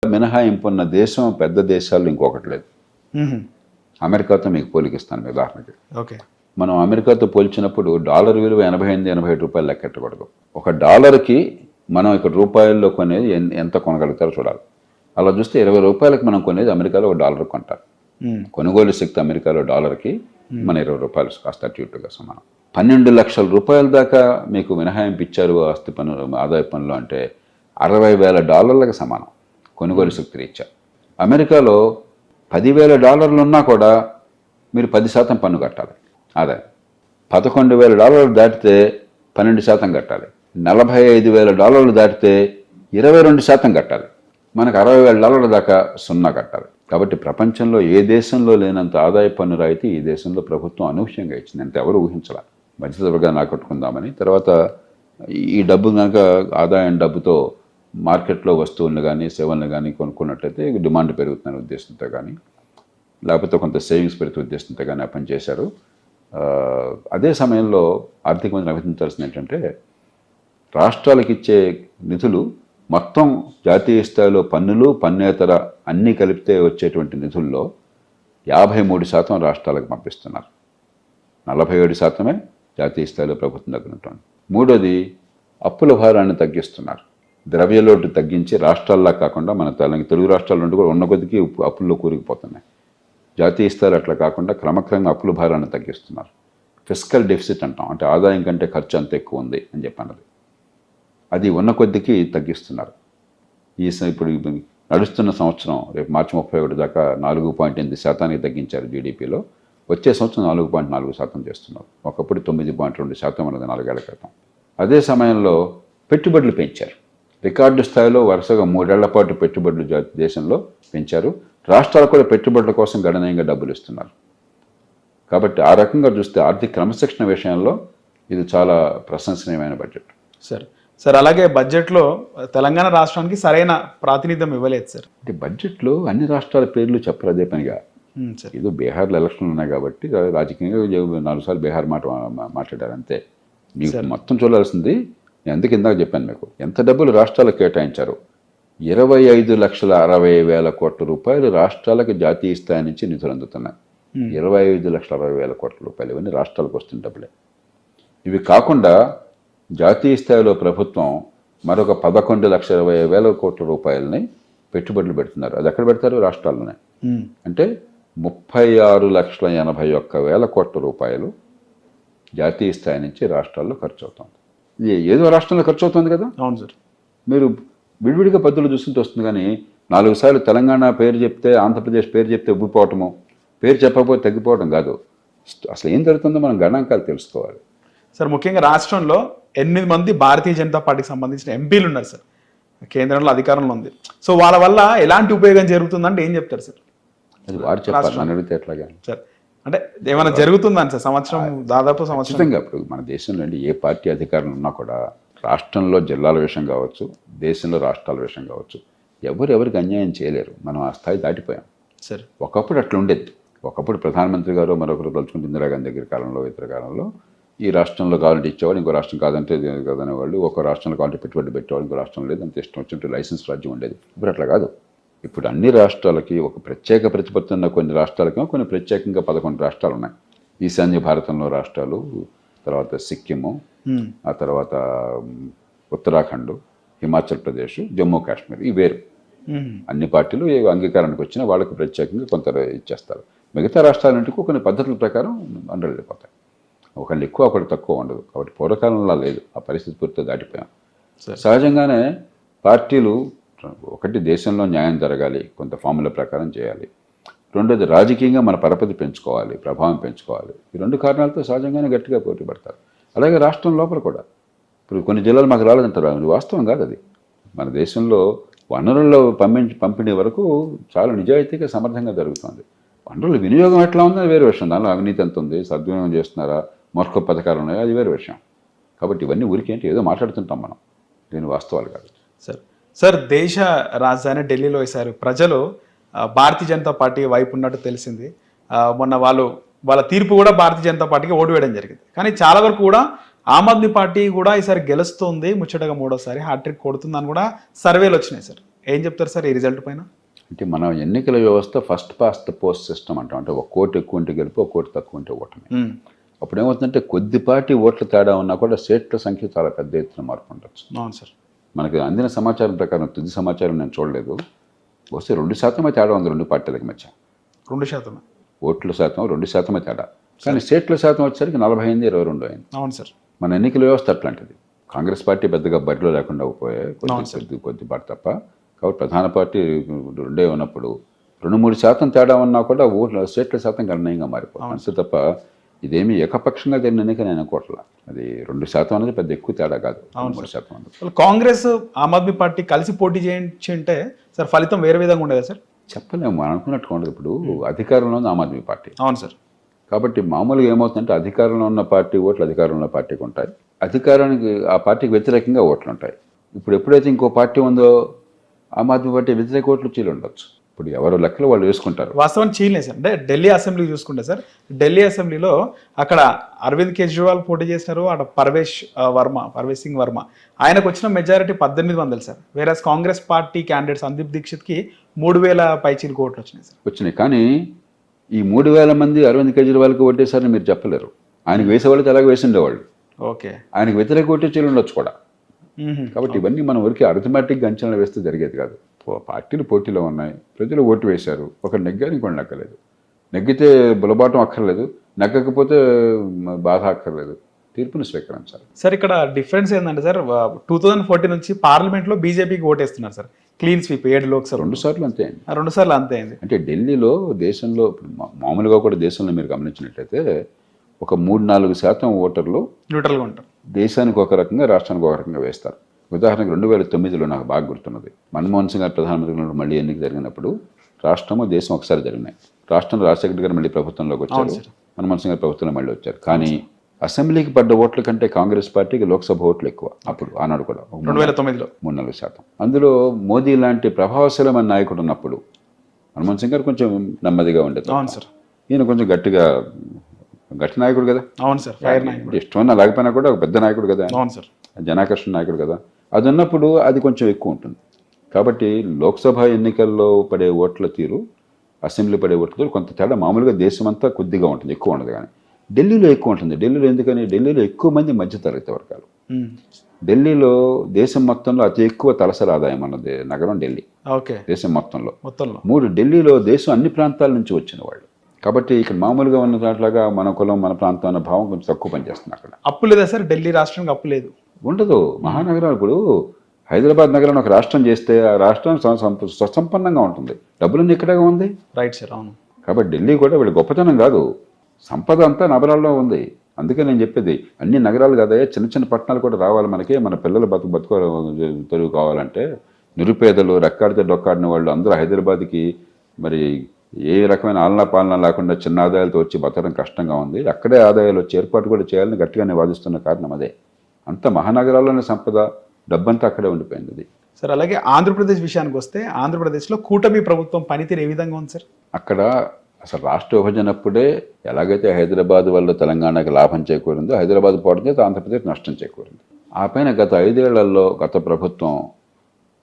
మినహాయింపు ఉన్న దేశం పెద్ద దేశాల్లో ఇంకొకటి లేదు. అమెరికాతో మీకు పోలికిస్తాను ఉదాహరణకి. ఓకే, మనం అమెరికాతో పోల్చినప్పుడు డాలర్ విలువ 88-87 రూపాయలు లెక్కెట్టకూడదు. ఒక డాలర్కి మనం ఇక్కడ రూపాయల్లో కొనేది ఎంత కొనగలుగుతారో చూడాలి. అలా చూస్తే 20 రూపాయలకు మనం కొనేది అమెరికాలో ఒక డాలర్ కొంటారు. కొనుగోలు శక్తి అమెరికాలో డాలర్కి మన 20 రూపాయలు కాస్త అటు ఇటుగా సమానం. 12 లక్షల రూపాయల దాకా మీకు మినహాయింపు ఇచ్చారు ఆస్తి పన్ను ఆదాయ పన్నులు అంటే $60,000 సమానం కొనుగోలు శక్తి రీత్యా. అమెరికాలో $10,000 ఉన్నా కూడా మీరు 10% పన్ను కట్టాలి ఆదాయం. $11,000 దాటితే 12% కట్టాలి. $45,000 దాటితే 22% కట్టాలి. మనకు $60,000 దాకా 0 కట్టాలి. కాబట్టి ప్రపంచంలో ఏ దేశంలో లేనంత ఆదాయ పన్ను రాయితీ ఈ దేశంలో ప్రభుత్వం అనూహ్యంగా ఇచ్చింది. అంటే ఎవరు ఊహించాల మధ్యత వర్గాన్ని ఆకట్టుకుందామని. తర్వాత ఈ డబ్బు కనుక ఆదాయం డబ్బుతో మార్కెట్లో వస్తువులను కానీ సేవలను కానీ కొనుక్కున్నట్లయితే డిమాండ్ పెరుగుతున్న ఉద్దేశంతో కానీ లేకపోతే కొంత సేవింగ్స్ పెరుగుతున్న ఉద్దేశంతో కానీ ఆ పని చేశారు. అదే సమయంలో ఆర్థిక మంత్రి అభినందించాల్సింది ఏంటంటే రాష్ట్రాలకు ఇచ్చే నిధులు మొత్తం జాతీయ స్థాయిలో పన్నులు పన్నేతర అన్నీ కలిపితే వచ్చేటువంటి నిధుల్లో 53% రాష్ట్రాలకు పంపిస్తున్నారు. 47% జాతీయ స్థాయిలో ప్రభుత్వం దగ్గర ఉంటుంది. మూడోది అప్పుల భారాన్ని తగ్గిస్తున్నారు. ద్రవ్యలోటు తగ్గించి రాష్ట్రాల్లో కాకుండా మన తెలుగు రాష్ట్రాల నుండి కూడా ఉన్న కొద్దికి అప్పుల్లో కూరుకుపోతున్నాయి. జాతీయ స్థాయిలో అట్లా కాకుండా క్రమక్రమంగా అప్పుల భారాన్ని తగ్గిస్తున్నారు. ఫిస్కల్ డెఫిసిట్ అంటాం, అంటే ఆదాయం కంటే ఖర్చు అంత ఎక్కువ ఉంది అని చెప్పన్నది. అది ఉన్న కొద్దికి తగ్గిస్తున్నారు. ఇప్పుడు నడుస్తున్న సంవత్సరం రేపు మార్చి 31 దాకా 4.8% తగ్గించారు జీడిపిలో. వచ్చే సంవత్సరం 4.4% చేస్తున్నారు. ఒకప్పుడు 9.2% ఉన్నది 4 ఏళ్ల క్రితం. అదే సమయంలో పెట్టుబడులు పెంచారు. రికార్డు స్థాయిలో వరుసగా 3 ఏళ్ల పాటు పెట్టుబడులు దేశంలో పెంచారు. రాష్ట్రాలు కూడా పెట్టుబడుల కోసం గణనీయంగా డబ్బులు ఇస్తున్నారు. కాబట్టి ఆ రకంగా చూస్తే ఆర్థిక క్రమశిక్షణ విషయంలో ఇది చాలా ప్రశంసనీయమైన బడ్జెట్. సార్ అలాగే బడ్జెట్లో తెలంగాణ రాష్ట్రానికి సరైన ప్రాతినిధ్యం ఇవ్వలేదు సార్. అంటే బడ్జెట్లో అన్ని రాష్ట్రాల పేర్లు చెప్పరు అదే పనిగా. ఏదో బీహార్లో ఎలక్షన్లు ఉన్నాయి కాబట్టి రాజకీయంగా 4 సార్లు బీహార్ మాట్లాడారు అంతే. మీకు మొత్తం చూడాల్సింది నేను ఎందుకు ఇందాక చెప్పాను మీకు ఎంత డబ్బులు రాష్ట్రాలకు కేటాయించారు. 25,60,000 కోట్ల రూపాయలు రాష్ట్రాలకు జాతీయ స్థాయి నుంచి నిధులు అందుతున్నాయి. 25,60,000 కోట్ల రూపాయలు ఇవన్నీ రాష్ట్రాలకు వస్తున్న డబ్బులే. ఇవి కాకుండా జాతీయ స్థాయిలో ప్రభుత్వం మరొక 11,20,000 కోట్ల రూపాయలని పెట్టుబడులు పెడుతున్నారు. అది ఎక్కడ పెడతారు? రాష్ట్రాల్లోనే. అంటే 36,81,000 కోట్ల రూపాయలు జాతీయ స్థాయి నుంచి రాష్ట్రాల్లో ఖర్చు అవుతుంది. ఇది ఏదో రాష్ట్రంలో ఖర్చు అవుతుంది కదా. అవును సార్. మీరు విడివిడిగా పద్ధతులు చూస్తుంటే వస్తుంది. కానీ 4 సార్లు తెలంగాణ పేరు చెప్తే ఆంధ్రప్రదేశ్ పేరు చెప్తే ఉబ్బిపోవటము, పేరు చెప్పకపోతే తగ్గిపోవడం కాదు. అసలు ఏం జరుగుతుందో మనం గణాంకాలు తెలుసుకోవాలి సార్. ముఖ్యంగా రాష్ట్రంలో 8 మంది భారతీయ జనతా పార్టీకి సంబంధించిన ఎంపీలు ఉన్నారు సార్. కేంద్రంలో అధికారంలో ఉంది. సో వాళ్ళ వల్ల ఎలాంటి ఉపయోగం జరుగుతుందంటే ఏం చెప్తారు సార్? అది వారు చెప్పాలి, నన్ను అడిగితే ఎట్లాగా సార్. అంటే ఏమైనా జరుగుతుందని సార్ సంవత్సరం దాదాపు సంవత్సరం అప్పుడు మన దేశంలో ఏ పార్టీ అధికారంలో ఉన్నా కూడా రాష్ట్రంలో జిల్లాల విషయం కావచ్చు, దేశంలో రాష్ట్రాల విషయం కావచ్చు, ఎవరికి అన్యాయం చేయలేరు. మనం ఆ స్థాయి దాటిపోయాం సార్. ఒకప్పుడు అట్లా ఉండేది. ఒకప్పుడు ప్రధానమంత్రి గారు మరొకరు తలుచుకుంటే ఇందిరాగాంధీ దగ్గర కాలంలో ఇతర కాలంలో ఈ రాష్ట్రంలో కావాలంటే ఇచ్చేవాళ్ళు, ఇంకో రాష్ట్రం కాదంటే కాదనేవాళ్ళు. ఒక రాష్ట్రంలో కావాలంటే పెట్టుబడి పెట్టేవాళ్ళు, ఇంకో రాష్ట్రం లేదు. అంత ఇష్టం వచ్చినట్టు లైసెన్స్ రాజ్యం ఉండేది. ఇప్పుడు అట్లా కాదు. ఇప్పుడు అన్ని రాష్ట్రాలకి ఒక ప్రత్యేక ప్రతిపత్తి ఉన్న కొన్ని రాష్ట్రాలకేమో కొన్ని ప్రత్యేకంగా 11 రాష్ట్రాలు ఉన్నాయి. ఈశాన్య భారతంలో రాష్ట్రాలు, తర్వాత సిక్కిము, ఆ తర్వాత ఉత్తరాఖండ్, హిమాచల్ ప్రదేశ్, జమ్మూ కాశ్మీర్. ఈ వేరు. అన్ని పార్టీలు ఏ అంగీకారానికి వచ్చినా వాళ్ళకి ప్రత్యేకంగా కొంత ఇచ్చేస్తారు. మిగతా రాష్ట్రాలంటికి కొన్ని పద్ధతుల ప్రకారం వెళ్ళిపోతాయి. ఒకళ్ళు ఎక్కువ ఒకళ్ళు తక్కువ ఉండదు. కాబట్టి పూర్వకాలంలో లేదు. ఆ పరిస్థితి పూర్తిగా దాటిపోయాం. సహజంగానే పార్టీలు ఒకటి దేశంలో న్యాయం జరగాలి, కొంత ఫార్ములా ప్రకారం చేయాలి. రెండోది రాజకీయంగా మన పరపతి పెంచుకోవాలి, ప్రభావం పెంచుకోవాలి. ఈ 2 కారణాలతో సహజంగానే గట్టిగా పోటీ పడతారు. అలాగే రాష్ట్రం లోపల కూడా ఇప్పుడు కొన్ని జిల్లాలు మాకు రాలేదంటారు. అది వాస్తవం కాదు. అది మన దేశంలో వనరుల్లో పంపిణీ వరకు చాలా నిజాయితీగా సమర్థంగా జరుగుతుంది. వనరుల వినియోగం ఎట్లా ఉందో వేరే విషయం. దానిలో అవినీతి ఎంత ఉంది, సద్వినియోగం చేస్తున్నారా, మరొక పథకాలు ఉన్నాయో అది వేరే విషయం. కాబట్టి ఇవన్నీ ఊరికేంటి ఏదో మాట్లాడుతుంటాం మనం, దీని వాస్తవాలు కాదు సార్. దేశ రాజధాని ఢిల్లీలో వేశారు. ప్రజలు భారతీయ జనతా పార్టీ వైపు ఉన్నట్టు తెలిసింది. మొన్న వాళ్ళ తీర్పు కూడా భారతీయ జనతా పార్టీకి ఓటు వేయడం జరిగింది. కానీ చాలా వరకు కూడా ఆమ్ ఆద్మీ పార్టీ కూడా ఈసారి గెలుస్తుంది, ముచ్చటగా 3వ సారి హ్యాట్రిక్ కొడుతుందని కూడా సర్వేలు వచ్చినాయి సార్. ఏం చెప్తారు సార్ ఈ రిజల్ట్ పైన? అంటే మన ఎన్నికల వ్యవస్థ first past the post system అంటాం. అంటే ఒక కోటి ఎక్కువ ఉంటే గెలుపు, ఒక కోటి తక్కువ ఉంటే ఓటమి. అప్పుడు ఏమవుతుందంటే కొద్దిపాటి ఓట్ల తేడా ఉన్నా కూడా సీట్ల సంఖ్య చాలా పెద్ద ఎత్తున మార్పు ఉండొచ్చు. అవును సార్. మనకి అందిన సమాచారం ప్రకారం, తుది సమాచారం నేను చూడలేదు, వస్తే 2% తేడా ఉంది రెండు పార్టీలకు మధ్య. 2%? ఓట్ల శాతం 2% తేడా, కానీ సీట్ల శాతం వచ్చేసరికి 48-22 అయింది. అవును సార్. మన ఎన్నికల వ్యవస్థ అట్లాంటిది. కాంగ్రెస్ పార్టీ పెద్దగా బరిలో లేకుండా పోయే కొద్దిపాటు తప్ప. కాబట్టి ప్రధాన పార్టీ రెండే ఉన్నప్పుడు 2-3% తేడా ఉన్నా కూడా ఓట్ల సీట్ల శాతం గణనీయంగా మారిపోతుంది. అంతే తప్ప ఇదేమి ఏకపక్షంగా జరిగిన ఎన్నిక నేను అనుకోవట్లా. అది 2% అనేది పెద్ద ఎక్కువ తేడా కాదు. 3% అనేది. కాంగ్రెస్ ఆమ్ ఆద్మీ పార్టీ కలిసి పోటీ చేయించుంటే సార్ ఫలితం వేరే విధంగా ఉండేదా సార్? చెప్పలేము, మనం అనుకున్నట్టుగా ఉండదు. ఇప్పుడు అధికారంలో ఉంది ఆమ్ ఆద్మీ పార్టీ. అవును సార్. కాబట్టి మామూలుగా ఏమవుతుందంటే అధికారంలో ఉన్న పార్టీ ఓట్లు అధికారంలో ఉన్న పార్టీకి ఉంటాయి, అధికారానికి ఆ పార్టీకి వ్యతిరేకంగా ఓట్లు ఉంటాయి. ఇప్పుడు ఎప్పుడైతే ఇంకో పార్టీ ఉందో ఆమ్ ఆద్మీ పార్టీ వ్యతిరేక ఓట్లు చీలు ఉండొచ్చు. ఇప్పుడు ఎవరు లెక్కలు వాళ్ళు వేసుకుంటారు. వాస్తవానికి చీలే సార్. అంటే ఢిల్లీ అసెంబ్లీ చూసుకుంటే సార్, ఢిల్లీ అసెంబ్లీలో అక్కడ అరవింద్ కేజ్రీవాల్ పోటీ చేసినారు, అక్కడ పర్వేష్ సింగ్ వర్మ ఆయనకు వచ్చిన మెజారిటీ 1800 సార్. వేరే కాంగ్రెస్ పార్టీ క్యాండిడేట్ సందీప్ దీక్షిత్కి 3000 పైచీలకు ఓట్లు వచ్చినాయి సార్. వచ్చినాయి, కానీ ఈ 3000 మంది అరవింద్ కేజ్రీవాల్కి ఓటేసారని మీరు చెప్పలేరు. ఆయనకు వేసేవాళ్ళకి అలాగే వేసిండేవాళ్ళు. ఓకే, ఆయనకు వ్యతిరేక ఓటే చీలు ఉండొచ్చు కూడా. కాబట్టి ఇవన్నీ మనం వరకు అరిథమెటిక్గా అంచనా వేస్తే జరిగేది కాదు. పార్టీలు పోటీలో ఉన్నాయి, ప్రజలు ఓటు వేశారు, ఒకరు నెగ్గారు ఇంకోటి నెగ్గలేదు. నెగ్గితే బులబాటం అక్కర్లేదు, నెగ్గకపోతే బాధ అక్కర్లేదు, తీర్పును స్వీకరించాలి. సార్ ఇక్కడ డిఫరెన్స్ ఏంటంటే సార్, 2014 నుంచి పార్లమెంట్లో బీజేపీకి ఓటేస్తున్నారు సార్, క్లీన్ స్వీప్ 7 లోక్సభ. 2 సార్లు అంతే అయింది. 2 సార్లు అంతే అయింది. అంటే ఢిల్లీలో దేశంలో మామూలుగా కూడా దేశంలో మీరు గమనించినట్లయితే ఒక 3-4% ఓటర్లు న్యూట్రల్గా ఉంటారు. దేశానికి ఒక రకంగా, రాష్ట్రానికి ఒక రకంగా వేస్తారు. ఉదాహరణకు 2009లో నాకు బాగా గుర్తున్నది, మన్మోహన్ సింగ్ గారు ప్రధానమంత్రిగా మళ్ళీ ఎన్నిక జరిగినప్పుడు రాష్ట్రము దేశం ఒకసారి జరిగినాయి. రాష్ట్రంలో రాజశేఖర్ గారు మళ్ళీ ప్రభుత్వంలోకి వచ్చారు, మన్మోహన్ సింగ్ గారు ప్రభుత్వంలో మళ్ళీ వచ్చారు. కానీ అసెంబ్లీకి పడ్డ ఓట్ల కంటే కాంగ్రెస్ పార్టీకి లోక్సభ ఓట్లు ఎక్కువ. అప్పుడు ఆనాడు కూడా 2009లో 3-4%. అందులో మోదీ లాంటి ప్రభావశీలమైన నాయకుడు ఉన్నప్పుడు మన్మోహన్ సింగ్ గారు కొంచెం నెమ్మదిగా ఉండేది. అవును సార్. ఈయన కొంచెం గట్టి నాయకుడు కదా. అవును సార్. ఫైర్ నాయకుడు, ఇష్టమన్నా లేకపోయినా కూడా ఒక పెద్ద నాయకుడు కదా. అవును సార్. జనాకర్షణ నాయకుడు కదా. అది ఉన్నప్పుడు అది కొంచెం ఎక్కువ ఉంటుంది. కాబట్టి లోక్సభ ఎన్నికల్లో పడే ఓట్ల తీరు, అసెంబ్లీ పడే ఓట్ల తీరు కొంత తేడా. మామూలుగా దేశమంతా కొద్దిగా ఉంటుంది, ఎక్కువ ఉండదు. కానీ ఢిల్లీలో ఎక్కువ ఉంటుంది. ఢిల్లీలో ఎందుకని, ఢిల్లీలో ఎక్కువ మంది మధ్యతరగతి వర్గాలు. ఢిల్లీలో దేశం మొత్తంలో అతి ఎక్కువ తలసరి ఆదాయం అన్నది నగరం ఢిల్లీ. ఓకే, దేశం మొత్తంలో 3. ఢిల్లీలో దేశం అన్ని ప్రాంతాల నుంచి వచ్చిన వాళ్ళు. కాబట్టి ఇక్కడ మామూలుగా ఉన్న దాంట్లాగా మన కులం మన ప్రాంతం అన్న భావం కొంచెం తక్కువ పనిచేస్తుంది. అక్కడ అప్పు లేదా సార్? ఢిల్లీ రాష్ట్రానికి అప్పు లేదు, ఉండదు. మహానగరం ఇప్పుడు హైదరాబాద్ నగరాన్ని ఒక రాష్ట్రం చేస్తే ఆ రాష్ట్రం స్వసంపన్నంగా ఉంటుంది. డబ్బులన్నీ ఇక్కడే ఉంది. రైట్ సార్, అవును. కాబట్టి ఢిల్లీ కూడా వీళ్ళ గొప్పతనం కాదు, సంపద అంతా నగరాల్లో ఉంది. అందుకే నేను చెప్పేది అన్ని నగరాలు కాదయ్యా, చిన్న చిన్న పట్టణాలు కూడా రావాలి మనకి. మన పిల్లలు బతుకు తెరువు కావాలంటే నిరుపేదలు, రెక్కాడితే డొక్కాడిన వాళ్ళు అందరూ హైదరాబాద్కి మరి ఏ రకమైన ఆలనా పాలన లేకుండా చిన్న ఆదాయాలతో వచ్చి బతకడం కష్టంగా ఉంది. అక్కడే ఆదాయాలు వచ్చి ఏర్పాటు కూడా చేయాలని గట్టిగానే వాదిస్తున్న కారణం అదే. అంత మహానగరాల్లోనే సంపద, డబ్బంతా అక్కడే ఉండిపోయింది అది. సార్ అలాగే ఆంధ్రప్రదేశ్ విషయానికి వస్తే, ఆంధ్రప్రదేశ్లో కూటమి ప్రభుత్వం పనితీరు ఏ విధంగా ఉంది సార్? అక్కడ అసలు రాష్ట్ర విభజనప్పుడే ఎలాగైతే హైదరాబాద్ వల్ల తెలంగాణకి లాభం చేకూరిందో, హైదరాబాద్ పోవడం చేత ఆంధ్రప్రదేశ్ నష్టం చేకూరింది. ఆ పైన గత 5 ఏళ్లలో గత ప్రభుత్వం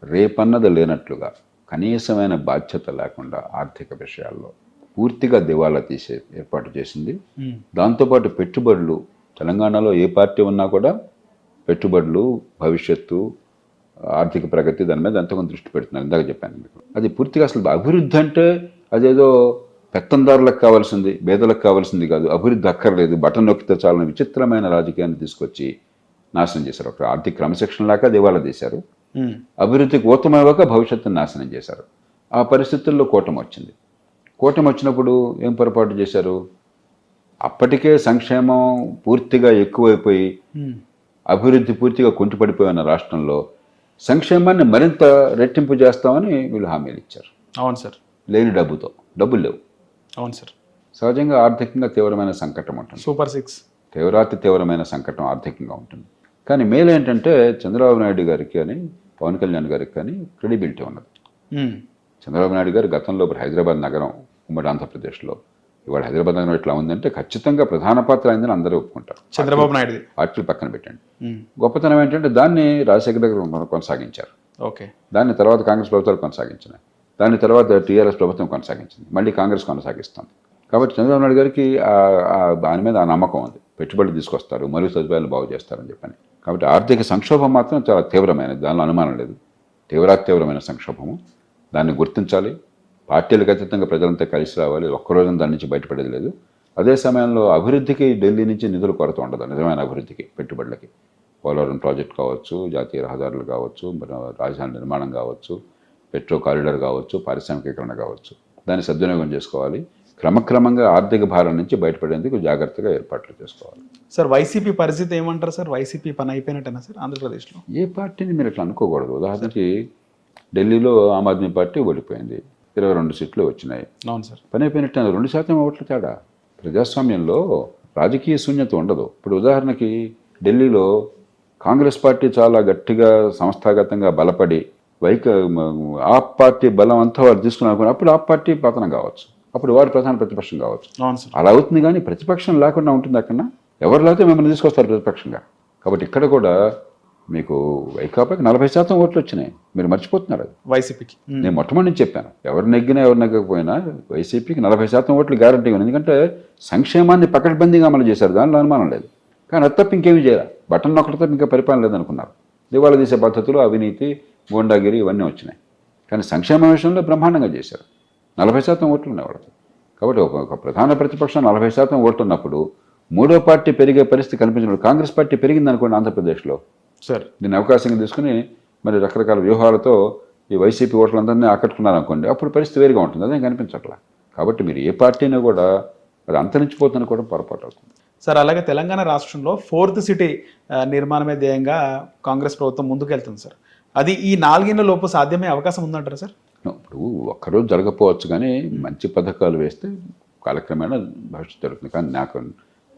రేపన్నది లేనట్లుగా కనీసమైన బాధ్యత లేకుండా ఆర్థిక విషయాల్లో పూర్తిగా దివాలా తీసే ఏర్పాటు చేసింది. దాంతోపాటు పెట్టుబడులు, తెలంగాణలో ఏ పార్టీ ఉన్నా కూడా పెట్టుబడులు, భవిష్యత్తు, ఆర్థిక ప్రగతి దాని మీద ఎంతగానో దృష్టి పెడుతున్నారు. ఇందాక చెప్పాను మీకు. అది పూర్తిగా అసలు అభివృద్ధి అంటే అదేదో పెత్తందారులకు కావాల్సింది, పేదలకు కావాల్సింది కాదు. అభివృద్ధి అక్కర్లేదు, బటన్ నొక్కితే చాలని విచిత్రమైన రాజకీయాన్ని తీసుకొచ్చి నాశనం చేశారు. ఒక ఆర్థిక క్రమశిక్షణ లాగా దివాలా తీశారు. అభివృద్ధికి ఊతమవ్వక భవిష్యత్తును నాశనం చేశారు. ఆ పరిస్థితుల్లో కూటమి వచ్చింది. కూటమి వచ్చినప్పుడు ఏం పొరపాటు చేశారు? అప్పటికే సంక్షేమం పూర్తిగా ఎక్కువైపోయి అభివృద్ధి పూర్తిగా కుంటుపడిపోయిన రాష్ట్రంలో సంక్షేమాన్ని మరింత రెట్టింపు చేస్తామని వీళ్ళు హామీలు ఇచ్చారు. అవును సార్. లేని డబ్బులు లేవు. అవును సార్. సహజంగా ఆర్థికంగా తీవ్రమైన సంకటం ఉంటుంది. సూపర్ 6 తీవ్రమైన సంకటం ఆర్థికంగా ఉంటుంది. కానీ మేలు ఏంటంటే చంద్రబాబు నాయుడు గారికి కానీ పవన్ కళ్యాణ్ గారికి కానీ క్రెడిబిలిటీ ఉన్నది. చంద్రబాబు నాయుడు గారు గతంలో హైదరాబాద్ నగరం ఉమ్మడి ఆంధ్రప్రదేశ్లో, ఇవాళ హైదరాబాద్ నగరం ఎట్లా ఉందంటే ఖచ్చితంగా ప్రధాన పాత్ర అయిందని అందరూ ఒప్పుకుంటారు. చంద్రబాబు నాయుడు పార్టీలు పక్కన పెట్టండి. గొప్పతనం ఏంటంటే దాన్ని రాజశేఖర్ గారు కొనసాగించారు. ఓకే. దాని తర్వాత కాంగ్రెస్ ప్రభుత్వాలు కొనసాగించినాయి. దాని తర్వాత టీఆర్ఎస్ ప్రభుత్వం కొనసాగించింది. మళ్ళీ కాంగ్రెస్ కొనసాగిస్తుంది. కాబట్టి చంద్రబాబు నాయుడు గారికి దాని మీద ఆ నమ్మకం ఉంది. పెట్టుబడులు తీసుకొస్తారు, మౌలిక సదుపాయాలు బాగు చేస్తారని చెప్పని. కాబట్టి ఆర్థిక సంక్షోభం మాత్రం చాలా తీవ్రమైనది, దానిలో అనుమానం లేదు. తీవ్రమైన సంక్షోభము, దాన్ని గుర్తించాలి. పార్టీలకు అతీతంగా ప్రజలంతా కలిసి రావాలి. ఒక్కరోజు దాని నుంచి బయటపడేది లేదు. అదే సమయంలో అభివృద్ధికి ఢిల్లీ నుంచి నిధుల కొరత ఉండదు. నిజమైన అభివృద్ధికి, పెట్టుబడులకి, పోలవరం ప్రాజెక్ట్ కావచ్చు, జాతీయ రహదారులు కావచ్చు, రాజధాని నిర్మాణం కావచ్చు, పెట్రో కారిడార్ కావచ్చు, పారిశ్రామికీకరణ కావచ్చు, దాన్ని సద్వినియోగం చేసుకోవాలి. క్రమక్రమంగా ఆర్థిక భారం నుంచి బయటపడేందుకు జాగ్రత్తగా ఏర్పాట్లు చేసుకోవాలి. సార్ వైసీపీ పరిస్థితి ఏమంటారు సార్? వైసీపీ పని అయిపోయినట్టేనా సార్ ఆంధ్రప్రదేశ్లో? ఏ పార్టీని మీరు అట్లా అనుకోకూడదు. ఉదాహరణకి ఢిల్లీలో ఆమ్ ఆద్మీ పార్టీ ఓడిపోయింది, 22 సీట్లు వచ్చినాయి. అవును సార్. పని అయిపోయినట్టు 2% ఓట్ల తేడా. ప్రజాస్వామ్యంలో రాజకీయ శూన్యత ఉండదు. ఇప్పుడు ఉదాహరణకి ఢిల్లీలో కాంగ్రెస్ పార్టీ చాలా గట్టిగా సంస్థాగతంగా బలపడి ఆప్ పార్టీ బలం అంతా వారు తీసుకున్నారు. అప్పుడు ఆప్ పార్టీ పతనం కావచ్చు, అప్పుడు వారు ప్రధాన ప్రతిపక్షం కావచ్చు. అలా అవుతుంది. కానీ ప్రతిపక్షం లేకుండా ఉంటుంది అక్కడ. ఎవరు లేకపోతే మిమ్మల్ని తీసుకొస్తారు ప్రతిపక్షంగా. కాబట్టి ఇక్కడ కూడా మీకు వైకాపాకి 40% ఓట్లు వచ్చినాయి. మీరు మర్చిపోతున్నారు అది. వైసీపీకి నేను మొట్టమొదటి నుంచి చెప్పాను, ఎవరు నెగ్గినా ఎవరు నెగ్గకపోయినా వైసీపీకి 40% ఓట్లు గ్యారంటీ ఉంది. ఎందుకంటే సంక్షేమాన్ని పకడ్బందీగా అమలు చేశారు, దానిలో అనుమానం లేదు. కానీ అది తప్ప ఇంకేమీ చేయాలి. బటన్ నొక్కడితో ఇంకా పరిపాలన లేదనుకున్నారు. దివాళా తీసే పద్ధతులు, అవినీతి, గూండాగిరి ఇవన్నీ వచ్చినాయి. కానీ సంక్షేమ విషయంలో బ్రహ్మాండంగా చేశారు. 40% ఓట్లు ఉన్నాయి వాళ్ళకి. కాబట్టి ఒక ప్రధాన ప్రతిపక్షం 40% ఓట్లు ఉన్నప్పుడు మూడో పార్టీ పెరిగే పరిస్థితి కనిపించినప్పుడు కాంగ్రెస్ పార్టీ పెరిగింది అనుకోండి ఆంధ్రప్రదేశ్లో. సార్ దీన్ని అవకాశంగా తీసుకుని మరి రకరకాల వ్యూహాలతో ఈ వైసీపీ ఓట్లందరినీ ఆకట్టుకున్నారనుకోండి, అప్పుడు పరిస్థితి వేరుగా ఉంటుంది. అదేం కనిపించట్లా. కాబట్టి మీరు ఏ పార్టీని కూడా అది అంతరించిపోతుందని కూడా పొరపాటు అవుతుంది. సార్ అలాగే తెలంగాణ రాష్ట్రంలో 4th సిటీ నిర్మాణమే ధ్యేయంగా కాంగ్రెస్ ప్రభుత్వం ముందుకెళ్తుంది సార్. అది ఈ 4 ఏళ్ల లోపు సాధ్యమయ్యే అవకాశం ఉందంటారా సార్? ఇప్పుడు ఒక్కరోజు జరగకపోవచ్చు, కానీ మంచి పథకాలు వేస్తే కాలక్రమేణా భవిష్యత్తు జరుగుతుంది. కానీ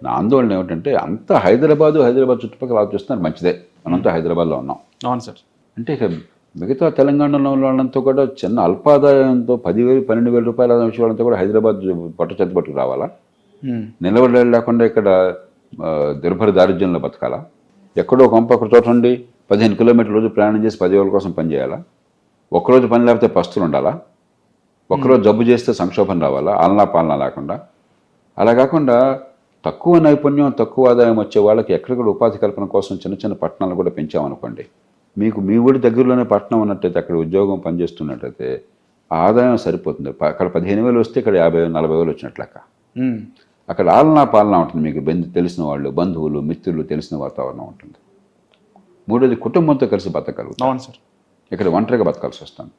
నా ఆందోళన ఏమిటంటే అంతా హైదరాబాద్ చుట్టుపక్కల ఆలోచిస్తున్నారు. మంచిదే, మనంతా హైదరాబాద్లో ఉన్నాం. అవును సార్. అంటే ఇక మిగతా తెలంగాణలో వాళ్ళంతా కూడా చిన్న అల్పాదాయంతో 10,000, 12,000 రూపాయల వచ్చే వాళ్ళంతా కూడా హైదరాబాద్ పట్టుకు రావాలా? నిలబడి లేకుండా ఇక్కడ దుర్భర దారిద్ర్యంలో బతకాలా? ఎక్కడో ఒక చోట ఉండి 15 కిలోమీటర్ల రోజు ప్రయాణం చేసి 10,000 కోసం పనిచేయాలా? ఒక్కరోజు పని లేకపోతే పస్తులు ఉండాలా? ఒక్కరోజు జబ్బు చేస్తే సంక్షోభం రావాలా? ఆలనా పాలన లేకుండా. అలా కాకుండా తక్కువ నైపుణ్యం, తక్కువ ఆదాయం వచ్చే వాళ్ళకి ఎక్కడిక్కడ ఉపాధి కల్పన కోసం చిన్న చిన్న పట్టణాలు కూడా పెంచామనుకోండి, మీకు మీ ఊరి దగ్గరలోనే పట్టణం ఉన్నట్టయితే, అక్కడ ఉద్యోగం పనిచేస్తున్నట్టయితే ఆదాయం సరిపోతుంది. అక్కడ 15,000 వస్తే ఇక్కడ 50,000, 40,000 వచ్చినట్లు లెక్క. అక్కడ ఆలనా పాలన ఉంటుంది. మీకు తెలిసిన వాళ్ళు, బంధువులు, మిత్రులు, తెలిసిన వాతావరణం ఉంటుంది. మూడోది కుటుంబంతో కలిసి బతకగలుగుతాం. అవును సార్. ఇక్కడ ఒంటరిగా బతకాల్సి వస్తుంది.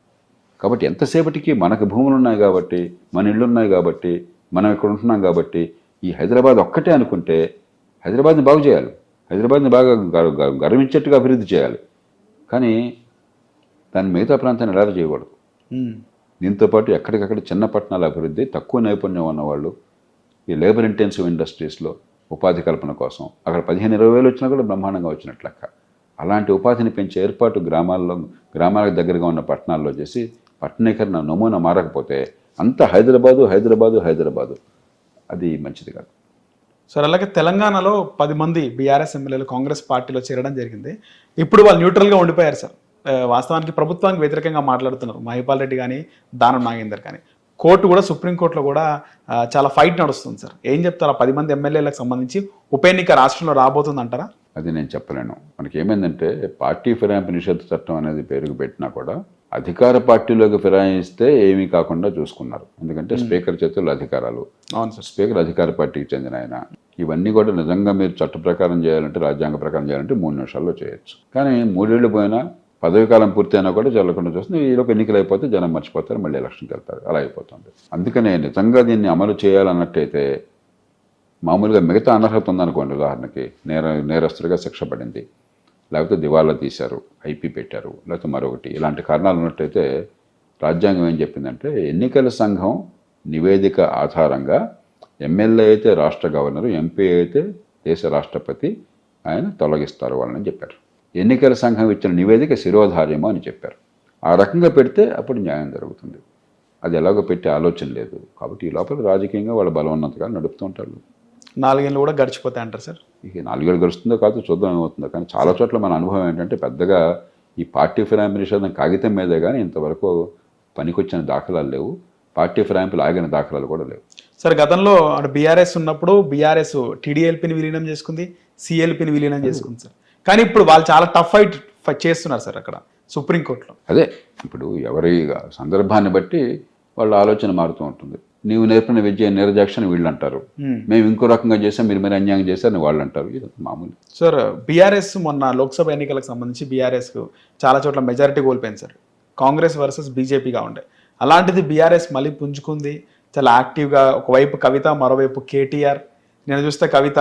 కాబట్టి ఎంతసేపటికి మనకు భూములు ఉన్నాయి కాబట్టి, మన ఇళ్ళు ఉన్నాయి కాబట్టి, మనం ఇక్కడ ఉంటున్నాం కాబట్టి, ఈ హైదరాబాద్ ఒక్కటే అనుకుంటే హైదరాబాద్ని బాగు చేయాలి, హైదరాబాద్ని బాగా గర్వించేట్టుగా అభివృద్ధి చేయాలి. కానీ దాన్ని మిగతా ప్రాంతాన్ని ఎలా చేయకూడదు. దీంతోపాటు ఎక్కడికక్కడ చిన్న పట్టణాల అభివృద్ధి, తక్కువ నైపుణ్యం ఉన్నవాళ్ళు ఈ లేబర్ ఇంటెన్సివ్ ఇండస్ట్రీస్లో ఉపాధి కల్పన కోసం అక్కడ 15-20 వేలు వచ్చినా కూడా బ్రహ్మాండంగా వచ్చినట్లు లెక్క. అలాంటి ఉపాధిని పెంచే ఏర్పాటు గ్రామాలకు దగ్గరగా ఉన్న పట్టణాల్లో చేసి పట్టణీకరణ నమూనా మారకపోతే అంతా హైదరాబాదు అది మంచిది కాదు. సార్ అలాగే తెలంగాణలో 10 మంది బీఆర్ఎస్ ఎమ్మెల్యేలు కాంగ్రెస్ పార్టీలో చేరడం జరిగింది. ఇప్పుడు వాళ్ళు న్యూట్రల్గా ఉండిపోయారు సార్. వాస్తవానికి ప్రభుత్వానికి వ్యతిరేకంగా మాట్లాడుతున్నారు మహిపాల్ రెడ్డి కానీ, దానం నాగేందర్ కానీ. సుప్రీంకోర్టులో కూడా చాలా ఫైట్ నడుస్తుంది సార్. ఏం చెప్తారు? 10 మంది ఎమ్మెల్యేలకు సంబంధించి ఉప ఎన్నిక రాష్ట్రంలో రాబోతుంది అంటారా? అది నేను చెప్పలేను. మనకి ఏమైందంటే పార్టీ ఫిరాయింపు నిషేధ చట్టం అనేది పేరుకు పెట్టినా కూడా అధికార పార్టీలోకి ఫిరాయిస్తే ఏమీ కాకుండా చూసుకున్నారు. ఎందుకంటే స్పీకర్ చేతుల్లో అధికారాలు. అవును సార్. స్పీకర్ అధికార పార్టీకి చెందిన ఆయన. ఇవన్నీ కూడా నిజంగా మీరు చట్ట ప్రకారం చేయాలంటే, రాజ్యాంగ ప్రకారం చేయాలంటే 3 నిమిషాల్లో చేయొచ్చు. కానీ 3 ఏళ్ళు పోయినా, పదవీకాలం పూర్తయినా కూడా జరగకుండా చూస్తుంది. ఈలోపు ఎన్నికలు అయిపోతే జనం మర్చిపోతారు, మళ్ళీ ఎలక్షన్కి వెళ్తారు. అలా అయిపోతుంది. అందుకనే నిజంగా దీన్ని అమలు చేయాలన్నట్టయితే మామూలుగా మిగతా అనర్హత ఉందనుకోండి, ఉదాహరణకి నేరస్తుడిగా శిక్ష పడింది, లేకపోతే దివాళా తీశారు, ఐపీ పెట్టారు, లేకపోతే మరొకటి, ఇలాంటి కారణాలు ఉన్నట్టయితే రాజ్యాంగం ఏం చెప్పిందంటే ఎన్నికల సంఘం నివేదిక ఆధారంగా ఎమ్మెల్యే అయితే రాష్ట్ర గవర్నరు, ఎంపీ అయితే దేశ రాష్ట్రపతి ఆయన తొలగిస్తారు వాళ్ళని చెప్పారు. ఎన్నికల సంఘం ఇచ్చిన నివేదిక శిరోధార్యము అని చెప్పారు. ఆ రకంగా పెడితే అప్పుడు న్యాయం జరుగుతుంది. అది ఎలాగో పెట్టే ఆలోచన లేదు. కాబట్టి ఈ లోపల రాజకీయంగా వాళ్ళ బలవన్నతగా నడుపుతూ ఉంటారు. 4 ఏళ్ళు కూడా గడిచిపోతాయి అంటారు సార్. ఇక 4 ఏళ్ళు గడుస్తుందో కాదు, చూద్దాం ఏమవుతుందో. కానీ చాలా చోట్ల మన అనుభవం ఏంటంటే పెద్దగా ఈ పార్టీ ఫిరాయింపు నిషేధం కాగితం మీదే కానీ ఇంతవరకు పనికొచ్చిన దాఖలాలు లేవు, పార్టీ ఫిరాయింపులు ఆగిన దాఖలాలు కూడా లేవు. సార్ గతంలో అటు బీఆర్ఎస్ ఉన్నప్పుడు బీఆర్ఎస్ టీడీఎల్పీని విలీనం చేసుకుంది, సిఎల్పీని విలీనం చేసుకుంది సార్. కానీ ఇప్పుడు వాళ్ళు చాలా టఫ్ ఫైట్ చేస్తున్నారు సార్ అక్కడ సుప్రీంకోర్టులో. అదే ఇప్పుడు ఎవరి సందర్భాన్ని బట్టి వాళ్ళ ఆలోచన మారుతూ ఉంటుంది. నీవు నేర్పిన విద్య నిర్దాక్షణ వీళ్ళు అంటారు, మేము ఇంకో రకంగా చేసాం, మీరు మరి అన్యాయం చేశారని వాళ్ళు అంటారు. ఇది మామూలు. సార్ బీఆర్ఎస్ మొన్న లోక్సభ ఎన్నికలకు సంబంధించి బీఆర్ఎస్ చాలా చోట్ల మెజారిటీ కోల్పోయింది సార్. కాంగ్రెస్ వర్సెస్ బీజేపీగా ఉండే, అలాంటిది బీఆర్ఎస్ మళ్ళీ పుంజుకుంది, చాలా యాక్టివ్గా. ఒకవైపు కవిత, మరోవైపు కేటీఆర్. నేను చూస్తే కవిత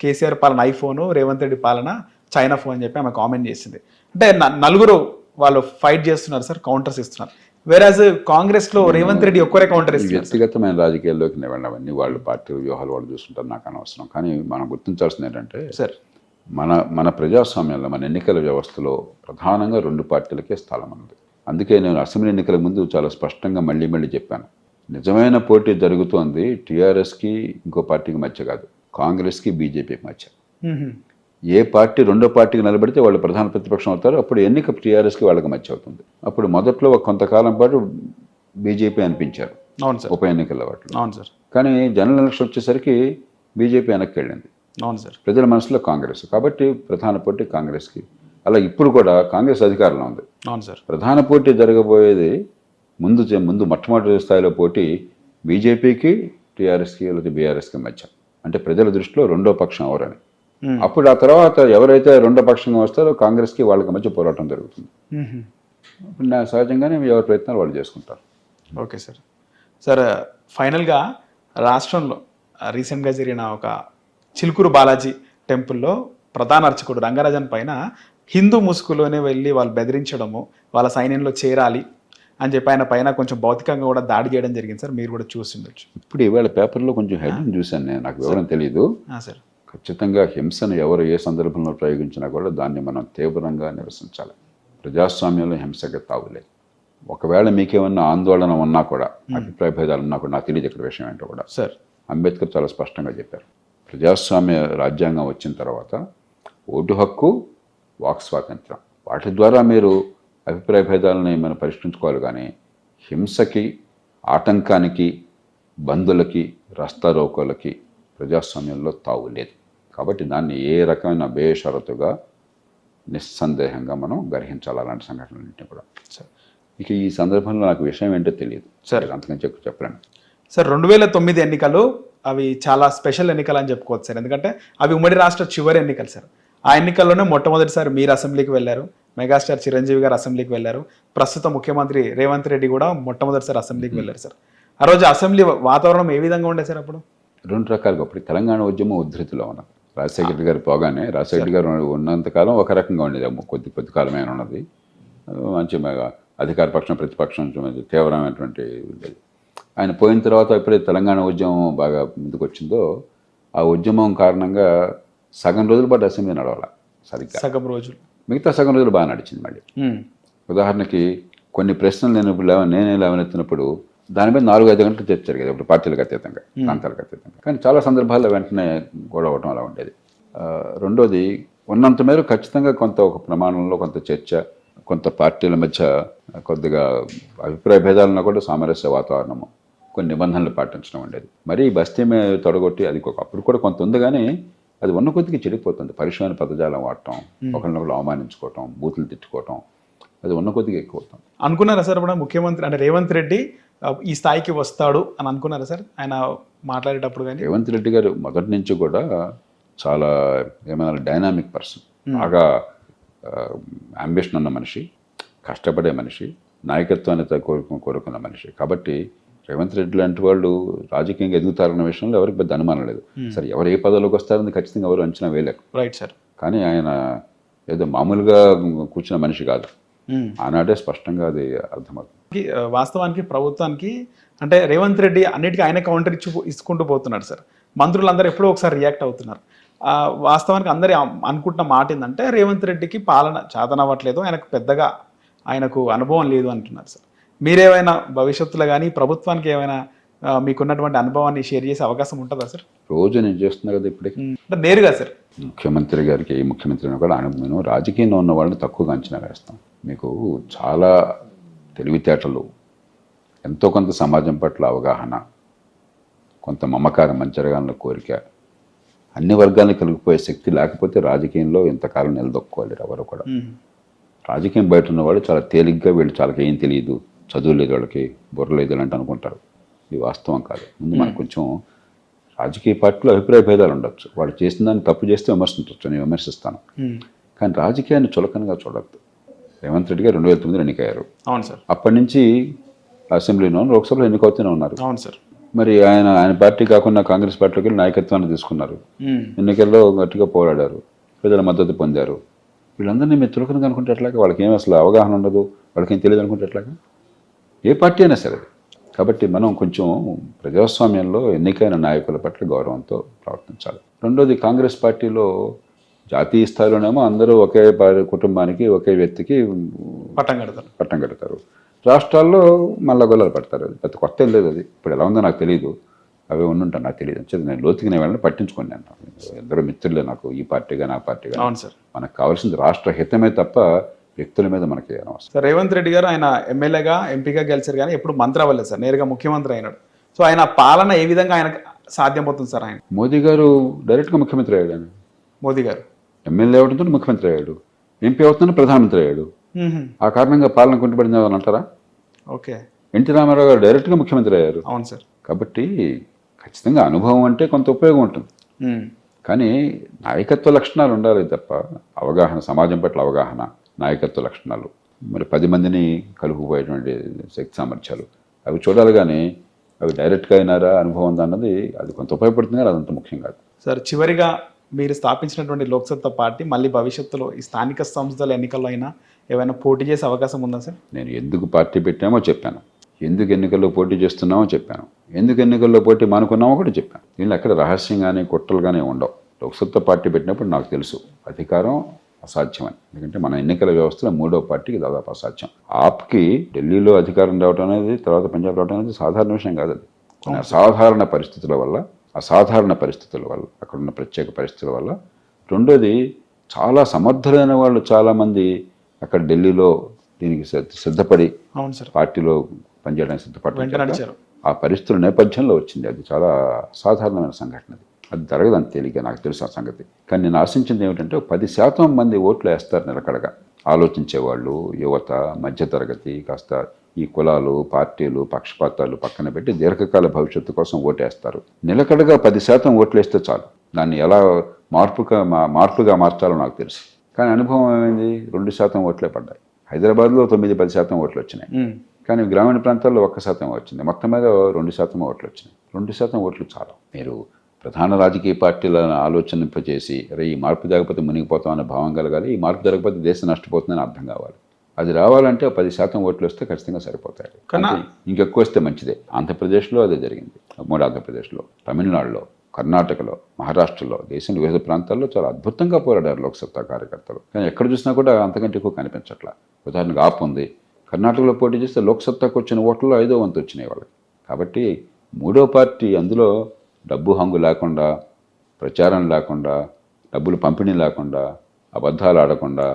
కేసీఆర్ పాలన ఐఫోను, రేవంత్ రెడ్డి పాలన చైనా ఫోన్ అని చెప్పి ఆమె కామెంట్ చేసింది. అంటే నలుగురు వాళ్ళు ఫైట్ చేస్తున్నారు సార్, కౌంటర్స్ ఇస్తున్నారు. వేరాజ్ కాంగ్రెస్ లో రేవంత్ రెడ్డి ఒక్కరే కౌంటర్ ఇస్తున్నారు. వ్యక్తిగతమైన రాజకీయాల్లోకి వెళ్ళవన్నీ వాళ్ళు పార్టీ వ్యూహాలు వాళ్ళు చూస్తుంటారు, నాకు అనవసరం. కానీ మనం గుర్తించాల్సింది ఏంటంటే సార్, మన ప్రజాస్వామ్యంలో, మన ఎన్నికల వ్యవస్థలో ప్రధానంగా 2 పార్టీలకే స్థలం ఉంది. అందుకే నేను అసెంబ్లీ ఎన్నికల ముందు చాలా స్పష్టంగా మళ్ళీ చెప్పాను, నిజమైన పోటీ జరుగుతోంది టీఆర్ఎస్కి ఇంకో పార్టీకి మధ్య కాదు, కాంగ్రెస్కి బీజేపీకి మధ్య. ఏ పార్టీ రెండో పార్టీకి నిలబడితే వాళ్ళు ప్రధాన ప్రతిపక్షం అవుతారు, అప్పుడు ఎన్నిక టీఆర్ఎస్కి వాళ్ళకి మధ్య అవుతుంది. అప్పుడు మొదట్లో కొంతకాలం పాటు బీజేపీ అనిపించారు ఉప ఎన్నికల వాటిలో. అవును సార్. కానీ జనరల్ ఎలక్షన్ వచ్చేసరికి బీజేపీ వెనక్కి వెళ్ళింది. అవును సార్. ప్రజల మనసులో కాంగ్రెస్, కాబట్టి ప్రధాన పోటీ కాంగ్రెస్కి. అలా ఇప్పుడు కూడా కాంగ్రెస్ అధికారంలో ఉంది. అవును సార్. ప్రధాన పోటీ జరగబోయేది ముందు మొట్టమొదటి స్థాయిలో పోటీ బీజేపీకి, టీఆర్ఎస్కి లేదా బీఆర్ఎస్కి మధ్య. అంటే ప్రజల దృష్టిలో రెండో పక్షం ఎవరని. అప్పుడు ఆ తర్వాత ఎవరైతే రెండో పక్షంగా వస్తారో కాంగ్రెస్కి వాళ్ళకి మధ్య పోరాటం జరుగుతుంది. సహజంగానే ఎవరి ప్రయత్నాలు వాళ్ళు చేసుకుంటారు. Okay sir. సార్ ఫైనల్గా రాష్ట్రంలో రీసెంట్గా జరిగిన ఒక చిలుకూరు బాలాజీ టెంపుల్లో ప్రధాన అర్చకుడు రంగరాజన్ పైన హిందూ ముసుగులోనే వెళ్ళి వాళ్ళు బెదిరించడము, వాళ్ళ సైన్యంలో చేరాలి అని చెప్పి ఆయన పైన కొంచెం భౌతికంగా కూడా దాడి చేయడం జరిగింది సార్. మీరు కూడా చూసిండొచ్చు. ఇప్పుడు ఇవాళ పేపర్లో కొంచెం హెడ్డింగ్ చూశాను నేను, నాకు వివరం తెలియదు సార్. ఖచ్చితంగా హింసను ఎవరు ఏ సందర్భంలో ప్రయోగించినా కూడా దాన్ని మనం తీవ్రంగా నిరసించాలి. ప్రజాస్వామ్యంలో హింసకి తావులేదు. ఒకవేళ మీకేమన్నా ఆందోళన ఉన్నా కూడా, అభిప్రాయ భేదాలు ఉన్నా కూడా, నాకు తెలియదు ఇక్కడ విషయం ఏంటో కూడా. సార్ అంబేద్కర్ చాలా స్పష్టంగా చెప్పారు, ప్రజాస్వామ్య రాజ్యాంగం వచ్చిన తర్వాత ఓటు హక్కు, వాక్ స్వాతంత్రం, వాటి ద్వారా మీరు అభిప్రాయ భేదాలని మనం పరిష్కరించుకోవాలి. కానీ హింసకి, ఆటంకానికి, బంధులకి, రస్తారోకోలకి ప్రజాస్వామ్యంలో తావు లేదు. కాబట్టి దాన్ని ఏ రకమైన బేషరతుగా నిస్సందేహంగా మనం గ్రహించాలి అలాంటి సంఘటనలన్నింటినీ కూడా. ఇక ఈ సందర్భంలో నాకు విషయం ఏంటో తెలియదు సార్, అంతకని చెప్పలేను సార్. 2009 ఎన్నికలు అవి చాలా స్పెషల్ ఎన్నికలు అని చెప్పుకోవచ్చు సార్. ఎందుకంటే అవి ఉమ్మడి రాష్ట్ర చివరి ఎన్నికలు సార్. ఆ ఎన్నికల్లోనే మొట్టమొదటిసారి మీరు అసెంబ్లీకి వెళ్ళారు, మెగాస్టార్ చిరంజీవి గారు అసెంబ్లీకి వెళ్ళారు, ప్రస్తుత ముఖ్యమంత్రి రేవంత్ రెడ్డి కూడా మొట్టమొదటిసారి అసెంబ్లీకి వెళ్ళారు సార్. ఆ రోజు అసెంబ్లీ వాతావరణం ఏ విధంగా ఉండే సార్? అప్పుడు 2 రకాలుగా. అప్పుడు తెలంగాణ ఉద్యమం ఉధృతిలో ఉన్నది. రాజశేఖర గారు పోగానే, రాజశేఖర గారు ఉన్నంతకాలం ఒక రకంగా ఉండేది, కొద్ది కాలమైన ఉన్నది. మంచి అధికార పక్షం, ప్రతిపక్షం తీవ్రమైనటువంటి ఉండేది. ఆయన పోయిన తర్వాత ఎప్పుడైతే తెలంగాణ ఉద్యమం బాగా ముందుకు వచ్చిందో, ఆ ఉద్యమం కారణంగా సగం రోజుల పాటు అసెంబ్లీ నడవాల సరిగ్గా, సగం రోజులు. మిగతా సగం రోజులు బాగా నడిచింది. మళ్ళీ ఉదాహరణకి కొన్ని ప్రశ్నలు నేనే లేవనెత్తినప్పుడు దాని మీద 4-5 గంటలు చర్చ జరిగేది, ఇప్పుడు పార్టీలకు అతీతంగా, ప్రాంతాలకు అతీతంగా. కానీ చాలా సందర్భాల్లో వెంటనే గొడవ అవడం అలా ఉండేది. రెండోది, ఉన్నంత మేర ఖచ్చితంగా ఒక ప్రమాణంలో కొంత చర్చ, కొంత పార్టీల మధ్య కొద్దిగా అభిప్రాయ భేదాలను కూడా సామరస్య వాతావరణము, కొన్ని నిబంధనలు పాటించడం ఉండేది. మరీ బస్తీ మీద తొడగొట్టి అది అప్పుడు కూడా కొంత ఉంది, కానీ అది ఉన్న కొద్దిగా చెడిపోతుంది. పరిశ్రమ పదజాలం వాడటం, ఒకరినొకరు అవమానించుకోవటం, బూతులు తిట్టుకోవటం, అది ఉన్న కొద్దిగా ఎక్కువ అవుతుంది. అనుకున్నారా సార్ ఇప్పుడు ముఖ్యమంత్రి అంటే రేవంత్ రెడ్డి ఈ స్థాయికి వస్తాడు అని అనుకున్నారా సార్ ఆయన మాట్లాడేటప్పుడు? కానీ రేవంత్ రెడ్డి గారు మొదటి నుంచి కూడా చాలా ఏమైనా డైనామిక్ పర్సన్, బాగా అంబిషన్ ఉన్న మనిషి, కష్టపడే మనిషి, నాయకత్వాన్ని కోరుకున్న మనిషి. కాబట్టి రేవంత్ రెడ్డి లాంటి వాళ్ళు రాజకీయంగా ఎదుగుతారన్న విషయంలో ఎవరికి పెద్ద అనుమానం లేదు. సరే, ఎవరు ఏ పదవిలోకి వస్తారని ఖచ్చితంగా ఎవరు అంచనా వేయలేరు. Right sir. కానీ ఆయన ఏదో మామూలుగా కూర్చున్న మనిషి కాదు. ఆనాడే స్పష్టంగా అది అర్థమవుతుంది. వాస్తవానికి ప్రభుత్వానికి అంటే రేవంత్ రెడ్డి అన్నిటికీ ఆయన కౌంటర్ ఇచ్చుకుంటూ పోతున్నాడు సార్. మంత్రులందరూ ఎప్పుడో ఒకసారి రియాక్ట్ అవుతున్నారు. వాస్తవానికి అందరి అనుకుంటున్న మాట ఏంటంటే రేవంత్ రెడ్డికి పాలన చేతనవ్వట్లేదు, ఆయనకు పెద్దగా అనుభవం లేదు అంటున్నారు సార్. మీరేమైనా భవిష్యత్తులో కానీ ప్రభుత్వానికి ఏమైనా మీకున్నటువంటి అనుభవాన్ని షేర్ చేసే అవకాశం ఉంటుందా సార్? రోజు నేను చేస్తున్నా కదా ఇప్పటికి, అంటే నేరుగా సార్. ముఖ్యమంత్రి గారికి, ఏ ముఖ్యమంత్రి కూడా మేము రాజకీయంలో ఉన్న వాళ్ళని తక్కువగా అంచనా వేస్తాం. మీకు చాలా తెలివితేటలు, ఎంతో కొంత సమాజం పట్ల అవగాహన, కొంత మమకారం, మంచి జరగాలన్న కోరిక, అన్ని వర్గాలను కలిగిపోయే శక్తి లేకపోతే రాజకీయంలో ఇంతకాలం నిలదొక్కుకోవాలి ఎవరు కూడా. రాజకీయం బయట ఉన్నవాళ్ళు చాలా తేలిగ్గా వీళ్ళు చాలా ఏం తెలియదు, చదువు లేదు, వాళ్ళకి బుర్ర లేదు అంటే అనుకుంటారు. ఇది వాస్తవం కాదు. ముందు మనకు కొంచెం రాజకీయ పార్టీలో అభిప్రాయ భేదాలు ఉండొచ్చు. వాళ్ళు చేసిన దాన్ని తప్పు చేస్తే విమర్శించవచ్చు, నేను విమర్శిస్తాను. కానీ రాజకీయాన్ని చులకనగా చూడద్దు. రేవంత్ రెడ్డి గారు 2009 ఎన్నికయ్యారు. అవును సార్. అప్పటి నుంచి అసెంబ్లీలో, లోక్సభలో ఎన్నికవుతూనే ఉన్నారు. అవును సార్. మరి ఆయన పార్టీ కాకుండా కాంగ్రెస్ పార్టీలోకి వెళ్ళి నాయకత్వాన్ని తీసుకున్నారు. ఎన్నికల్లో గట్టిగా పోరాడారు, ప్రజల మద్దతు పొందారు. వీళ్ళందరినీ మీరు చులకనగా అనుకుంటే ఎట్లాగా? వాళ్ళకి ఏం అసలు అవగాహన ఉండదు, వాళ్ళకి ఏం తెలియదు అనుకుంటే ఎట్లాగా? ఏ పార్టీ అయినా సరే. కాబట్టి మనం కొంచెం ప్రజాస్వామ్యంలో ఎన్నికైన నాయకుల పట్ల గౌరవంతో ప్రవర్తించాలి. రెండోది, కాంగ్రెస్ పార్టీలో జాతీయ స్థాయిలోనేమో అందరూ ఒకే కుటుంబానికి, ఒకే వ్యక్తికి పట్టం కడతారు. రాష్ట్రాల్లో మళ్ళా గొల్లలు పడతారు. అది పెద్ద కొత్త లేదు. అది ఇప్పుడు ఎలా ఉందో నాకు తెలియదు, అవి ఉండుంటాను నాకు తెలియదు. అంటే నేను లోతుకి నేను వెళ్ళని పట్టించుకోండి. నేను ఎందరో మిత్రులే నాకు, ఈ పార్టీగా నా పార్టీగా. అవును సార్. మనకు కావాల్సింది రాష్ట్ర హితమే తప్ప వ్యక్తుల మీద మనకి అనవసరం. సార్, రేవంత్ రెడ్డి గారు ఆయన ఎమ్మెల్యేగా, ఎంపీగా గెలిచారు కానీ ఎప్పుడు మంత్రి అవ్వలేదు సార్, నేరుగా ముఖ్యమంత్రి అయినాడు. సో ఆయన పాలన ఏ విధంగా ఆయనకు సాధ్యమవుతుంది సార్? ఆయన మోదీ గారు డైరెక్ట్గా ముఖ్యమంత్రి అయ్యాడు. ఆయన మోదీ గారు ఎమ్మెల్యే అవడంతో ముఖ్యమంత్రి అయ్యాడు, ఎంపీ అవుతున్న ప్రధానమంత్రి అయ్యాడు. ఆ కారణంగా పాలన కుంటుపడింది అని అంటారా? ఓకే. ఎన్టీ రామారావు గారు డైరెక్ట్గా ముఖ్యమంత్రి అయ్యారు. అవును సార్. కాబట్టి ఖచ్చితంగా అనుభవం అంటే కొంత ఉపయోగం ఉంటుంది. కానీ నాయకత్వ లక్షణాలు ఉండాలి తప్ప అవగాహన, సమాజం పట్ల అవగాహన, నాయకత్వ లక్షణాలు, మరి 10 మందిని కలుపుకుపోయేటువంటి శక్తి సామర్థ్యాలు అవి చూడాలి. కానీ అవి డైరెక్ట్గా అయినారా, అనుభవం ఉందా అన్నది అది కొంత ఉపయోగపడుతుంది, కానీ అదంత ముఖ్యం కాదు. సార్, చివరిగా మీరు స్థాపించినటువంటి లోక్సత్తా పార్టీ మళ్ళీ భవిష్యత్తులో ఈ స్థానిక సంస్థల ఎన్నికల్లో అయినా ఏమైనా పోటీ చేసే అవకాశం ఉందా సార్? నేను ఎందుకు పార్టీ పెట్టామో చెప్పాను, ఎందుకు ఎన్నికల్లో పోటీ చేస్తున్నామో చెప్పాను, ఎందుకు ఎన్నికల్లో పోటీ మానుకున్నామో కూడా చెప్పాను. దీనిలో ఎక్కడ రహస్యం కానీ కుట్రలు కానీ ఉండవు. లోక్సత్తా పార్టీ పెట్టినప్పుడు నాకు తెలుసు అధికారం అసాధ్యమని. ఎందుకంటే మన ఎన్నికల వ్యవస్థలో 3వ పార్టీకి దాదాపు అసాధ్యం. ఆప్కి ఢిల్లీలో అధికారం రావడం అనేది, తర్వాత పంజాబ్ రావడం అనేది సాధారణ విషయం కాదు. అది కొన్ని అసాధారణ పరిస్థితుల వల్ల, అక్కడున్న ప్రత్యేక పరిస్థితుల వల్ల. రెండోది, చాలా సమర్థులైన వాళ్ళు చాలామంది అక్కడ ఢిల్లీలో దీనికి సిద్ధపడి పార్టీలో పనిచేయడానికి సిద్ధపడ్డారు. ఆ పరిస్థితుల నేపథ్యంలో వచ్చింది. అది చాలా అసాధారణమైన సంఘటన. అది జరగదు అంత తేలిక, నాకు తెలుసు ఆ సంగతి. కానీ నేను ఆశించింది ఏమిటంటే 10% మంది ఓట్లు వేస్తారు నిలకడగా. ఆలోచించేవాళ్ళు, యువత, మధ్యతరగతి, కాస్త ఈ కులాలు, పార్టీలు, పక్షపాతాలు పక్కన పెట్టి దీర్ఘకాల భవిష్యత్తు కోసం ఓటేస్తారు. నిలకడగా 10% ఓట్లు వేస్తే చాలు. దాన్ని ఎలా మార్పుగా మార్చాలో నాకు తెలుసు. కానీ అనుభవం ఏమైంది? 2% ఓట్లే పడ్డాయి. హైదరాబాద్లో 9-10% ఓట్లు వచ్చినాయి. కానీ గ్రామీణ ప్రాంతాల్లో 1% వచ్చింది. మొత్తం మీద 2% ఓట్లు వచ్చినాయి. 2% ఓట్లు చాలు. మీరు ప్రధాన రాజకీయ పార్టీలను ఆలోచనింపజేసి, అరే ఈ మార్పు జరగకపోతే మునిగిపోతామనే భావం కలగాలి, ఈ మార్పు జరగకపోతే దేశం నష్టపోతుందని అర్థం కావాలి. అది రావాలంటే 10% ఓట్లు వస్తే ఖచ్చితంగా సరిపోతాయి. ఇంకెక్కువ వస్తే మంచిదే. ఆంధ్రప్రదేశ్లో అదే జరిగింది. ఉమ్మడి ఆంధ్రప్రదేశ్లో, తమిళనాడులో, కర్ణాటకలో, మహారాష్ట్రలో, దేశంలో వివిధ ప్రాంతాల్లో చాలా అద్భుతంగా పోరాడారు లోక్సత్తా కార్యకర్తలు. కానీ ఎక్కడ చూసినా కూడా అంతకంటే ఎక్కువ కనిపించట్లా. ఉదాహరణకు ఆప్ ఉంది. కర్ణాటకలో పోటీ చేస్తే లోక్సత్తాకు వచ్చిన ఓట్లలో 5వ వంతు వచ్చినాయి వాళ్ళకి. కాబట్టి 3వ పార్టీ, అందులో డబ్బు హంగు లేకుండా, ప్రచారం లేకుండా, డబ్బులు పంపిణీ లేకుండా, అబద్ధాలు ఆడకుండా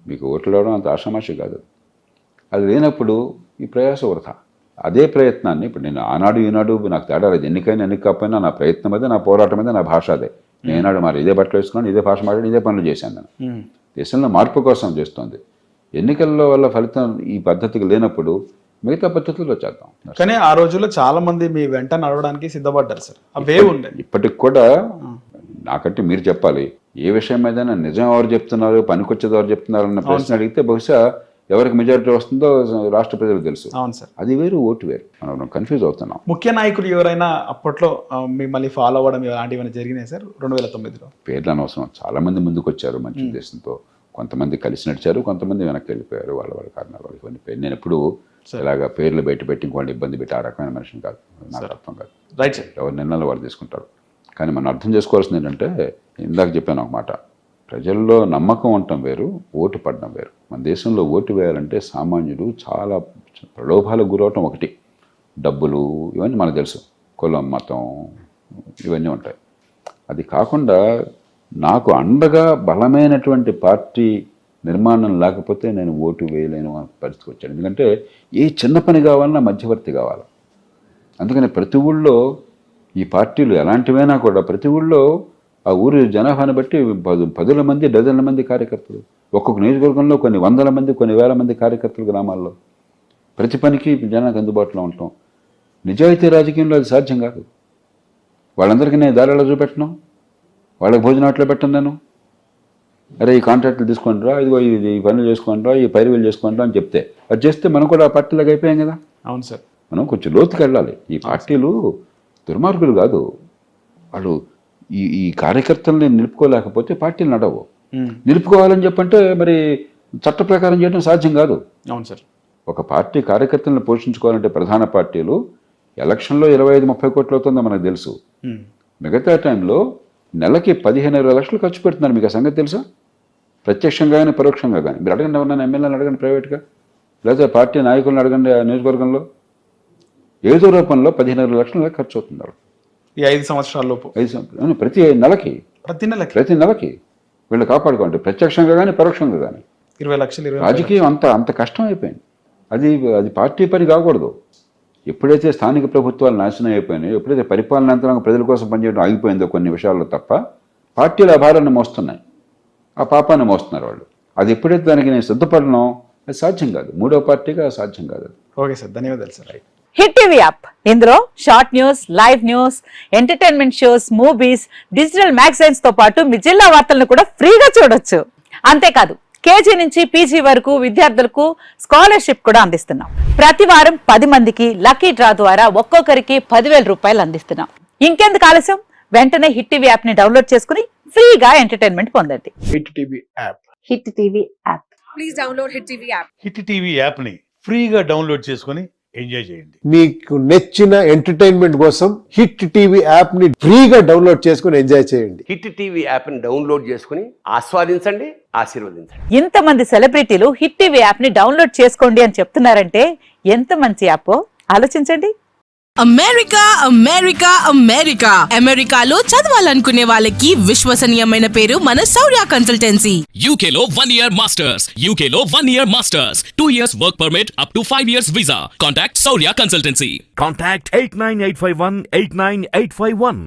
మీకు ఓట్లు రావడం అంత ఆషామాషి కాదు. అది లేనప్పుడు ఈ ప్రయాస వృథా. అదే ప్రయత్నాన్ని ఇప్పుడు నేను ఆనాడు ఈనాడు నాకు తేడా లేదు. ఎన్నికైనా ఎన్నికపోయినా నా ప్రయత్నం అదే, నా పోరాటం అదే, నా భాష అదే. నేనాడు మరి ఇదే బట్టలు వేసుకున్నాను, ఇదే భాష మాట్లాడి, ఇదే పనులు చేశాను. నేను దేశంలో మార్పు కోసం చేస్తుంది. ఎన్నికల్లో వల్ల ఫలితం ఈ పద్ధతికి లేనప్పుడు మిగతా పద్ధతుల్లో చేద్దాం. కానీ ఆ రోజుల్లో చాలా మంది మీ వెంట నడవడానికి సిద్ధపడ్డారు సార్. అవే ఉండే. ఇప్పటికి కూడా నాకంటే మీరు చెప్పాలి, ఏ విషయం మీద నిజం ఎవరు చెప్తున్నారు, పనికొచ్చేది ఎవరు చెప్తున్నారు అన్న ప్రశ్న అడిగితే బహుశా ఎవరికి మెజారిటీ వస్తుందో రాష్ట్ర ప్రజలకు తెలుసు. అవును సార్. అది వేరు, ఓటు వేరు. మనం కన్ఫ్యూజ్ అవుతున్నాం. ముఖ్య నాయకులు ఎవరైనా అప్పట్లో మిమ్మల్ని ఫాలో అవ్వడం ఇలాంటివి జరిగినాయి సార్ 2009లో? పేర్లు అనవసరం. చాలా మంది ముందుకు వచ్చారు మంచి ఉద్దేశంతో. కొంతమంది కలిసి నడిచారు, కొంతమంది వెనక్కి వెళ్ళిపోయారు వాళ్ళ కారణాలు. ఇవన్నీ పేరు నేను ఎప్పుడు ఇలాగా పేర్లు పెట్టి ఇంకోటి ఇబ్బంది పెట్టి ఆ రకమైన మనిషిని కాదు. నాకు అర్థం కాదు. Right sir. ఎవరి నిర్ణయాలు వాళ్ళు తీసుకుంటారు. కానీ మనం అర్థం చేసుకోవాల్సింది ఏంటంటే, ఇందాక చెప్పాను ఒక మాట, ప్రజల్లో నమ్మకం ఉండటం వేరు, ఓటు పడడం వేరు. మన దేశంలో ఓటు వేయాలంటే సామాన్యుడు చాలా ప్రలోభాలకు గురవటం ఒకటి. డబ్బులు, ఇవన్నీ మనకు తెలుసు. కులం, మతం, ఇవన్నీ ఉంటాయి. అది కాకుండా నాకు అండగా బలమైనటువంటి పార్టీ నిర్మాణం లేకపోతే నేను ఓటు వేయలేను అనే పరిస్థితికి వచ్చాను. ఎందుకంటే ఏ చిన్న పని కావాలన్నా మధ్యవర్తి కావాలి. అందుకని ప్రతి ఊళ్ళో ఈ పార్టీలు ఎలాంటివైనా కూడా ప్రతి ఊళ్ళో ఆ ఊరి జనాభాను బట్టి పదుల మంది డజన్ల మంది కార్యకర్తలు, ఒక్కొక్క నియోజకవర్గంలో కొన్ని వందల మంది కొన్ని వేల మంది కార్యకర్తలు గ్రామాల్లో ప్రతి పనికి జనానికి అందుబాటులో ఉంటాం. నిజాయితీ రాజకీయంలో అది సాధ్యం కాదు. వాళ్ళందరికీ నేను దారిలో చూపెట్టను, వాళ్ళకి భోజనాట్లో పెట్టను నేను. అరే ఈ కాంట్రాక్టులు తీసుకుంటారా, ఇదిగో ఇది ఈ పనులు చేసుకుంటారా, ఈ పైరువేలు చేసుకుంటారా అని చెప్తే అది చేస్తే మనం కూడా ఆ పార్టీలకు అయిపోయాం కదా. అవును సార్. మనం కొంచెం లోతుకి వెళ్ళాలి. ఈ పార్టీలు దుర్మార్గులు కాదు. వాళ్ళు ఈ కార్యకర్తల్ని నిలుపుకోలేకపోతే పార్టీలు నడవు. నిలుపుకోవాలని చెప్పంటే మరి చట్ట ప్రకారం చేయడం సాధ్యం కాదు. అవును సార్. ఒక పార్టీ కార్యకర్తలను పోషించుకోవాలంటే ప్రధాన పార్టీలు ఎలక్షన్లో 25-30 కోట్లు అవుతుందో మనకు తెలుసు. మిగతా టైంలో నెలకి 15-20 లక్షలు ఖర్చు పెడుతున్నారు. మీకు ఆ సంగతి తెలుసా? ప్రత్యక్షంగా కానీ పరోక్షంగా కానీ. మీరు అడగండి, ఎవరన్నా ఎమ్మెల్యేలను అడగండి ప్రైవేట్గా, లేదా పార్టీ నాయకులను అడగండి ఆ నియోజకవర్గంలో. ఏదో రూపంలో 15-20 లక్షల ఖర్చు అవుతున్నారు ఈ 5 సంవత్సరాల లోపు. ప్రతి నెలకి వీళ్ళు కాపాడుకోండి, ప్రత్యక్షంగా కానీ పరోక్షంగా కానీ. 20 లక్షలు రాజకీయం అంత కష్టం అయిపోయింది. అది పార్టీ పని కాకూడదు. ఎప్పుడైతే స్థానిక ప్రభుత్వాలు నాశనం అయిపోయినాయో, ఎప్పుడైతే పరిపాలన యంత్రాంగం ప్రజల కోసం పనిచేయడం ఆగిపోయిందో కొన్ని విషయాల్లో తప్ప, పార్టీలు ఆ భారాన్ని మోస్తున్నాయి, ఆ పాపాన్ని మోస్తున్నారు వాళ్ళు. అది ఎప్పుడైతే దానికి నేను సిద్ధపడను, అది సాధ్యం కాదు. మూడో పార్టీగా అది సాధ్యం కాదు. ఓకే సార్, ధన్యవాదాలు సార్. హిట్ టీవీ యాప్, ఇందులో short news, live news, entertainment shows, movies, digital magazines తో పాటు మీ జిల్లా వార్తలను కూడా ఫ్రీగా చూడొచ్చు. అంతేకాదు కేజీ నుంచి పీజీ వరకు విద్యార్థులకు స్కాలర్షిప్ కూడా అందిస్తున్నాం. ప్రతి వారం 10 మందికి లక్కీ డ్రా ద్వారా ఒక్కొక్కరికి 10,000 రూపాయలు అందిస్తున్నాం. ఇంకెందుకు ఆలస్యం, వెంటనే హిట్ టీవీ యాప్ ని డౌన్లోడ్ చేసుకుని ఫ్రీగా ఎంటర్టైన్మెంట్ పొందండి. Hit TV app. Hit TV app. Please download hit TV app. Hit TV app ని ఫ్రీగా డౌన్లోడ్ చేసుకొని ఎంజాయ్ చేయండి. మీకు నచ్చిన ఎంటర్టైన్మెంట్ కోసం హిట్ టీవీ యాప్ ని ఫ్రీగా డౌన్లోడ్ చేసుకుని ఎంజాయ్ చేయండి. హిట్ టీవీ యాప్ ని డౌన్లోడ్ చేసుకుని ఆస్వాదించండి, ఆశీర్వదించండి. ఇంతమంది సెలబ్రిటీలు హిట్ టీవీ యాప్ ని డౌన్లోడ్ చేసుకోండి అని చెప్తున్నారంటే ఎంత మంచి యాప్ ఆలోచించండి. అమెరికా అమెరికాలో చదవాలనుకునే వాళ్ళకి విశ్వసనీయమైన పేరు మన శౌర్య కన్సల్టెన్సీ. UK లో 1 year masters, 2 years work permit up to 5 years visa. Contact Saurya Consultancy. Contact 89851 89851.